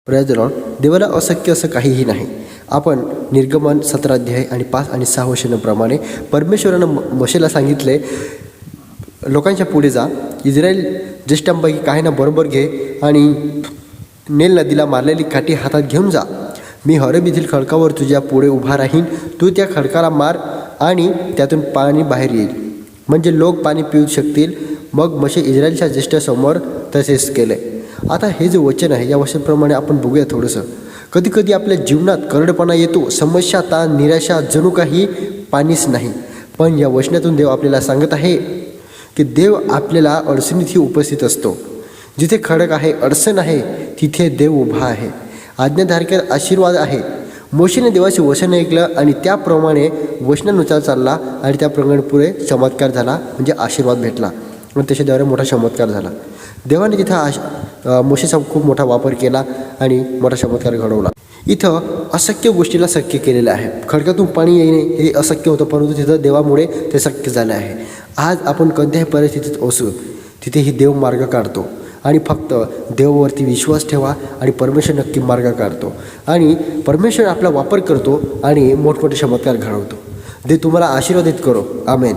Praise the Lord. देवाला अशक्य असं काहीही नाही. आपण निर्गमन 17 अध्याय आणि 5 आणि 6 वचनाप्रमाणे परमेश्वरानं मोशेला सांगितले, लोकांच्या पुढे जा, इस्रायल ज्येष्ठांपैकी काहींना बरोबर घे आणि नेल नदीला मारलेली काठी हातात घेऊन जा. मी हॉरेब येथील खडकावर तुझ्या पुढे उभा राहीन. तू त्या खडकाला मार आणि त्यातून पाणी बाहेर येईल, म्हणजे लोक पाणी पिऊ शकतील. मग मोशे इस्रायलच्या ज्येष्ठांसमोर तसेच केले. आता हे जे वचन आहे, या वचनाप्रमाणे आपण बघूया थोडंसं. कधी कधी आपल्या जीवनात करडपणा येतो, समस्या, ताण, निराशा, जणू काही पाणीच नाही. पण या वचनातून देव आपल्याला सांगत आहे की देव आपल्याला अडचणीतही उपस्थित असतो. जिथे खडक आहे, अडचण आहे, तिथे देव उभा आहे. आज्ञाधारक आशीर्वाद आहे. मोशेने देवाचे वचन ऐकलं आणि त्याप्रमाणे वचनानुसार चालला आणि त्याप्रमाणे पुढे चमत्कार झाला, म्हणजे आशीर्वाद भेटला आणि त्याच्याद्वारे मोठा चमत्कार झाला. देवाने तिथं मोशेचा खूप मोठा वापर केला आणि मोठा चमत्कार घडवला. इथं अशक्य गोष्टीला शक्य केलेलं आहे. खडकातून पाणी येणे हे अशक्य होतं, परंतु तिथं देवामुळे ते शक्य झालं आहे. आज आपण कोणत्याही परिस्थितीत असू, तिथेही देव मार्ग काढतो आणि फक्त देवावरती विश्वास ठेवा आणि परमेश्वर नक्की मार्ग काढतो आणि परमेश्वर आपला वापर करतो आणि मोठमोठे चमत्कार घडवतो. देव तुम्हाला आशीर्वादित करो. आमेन.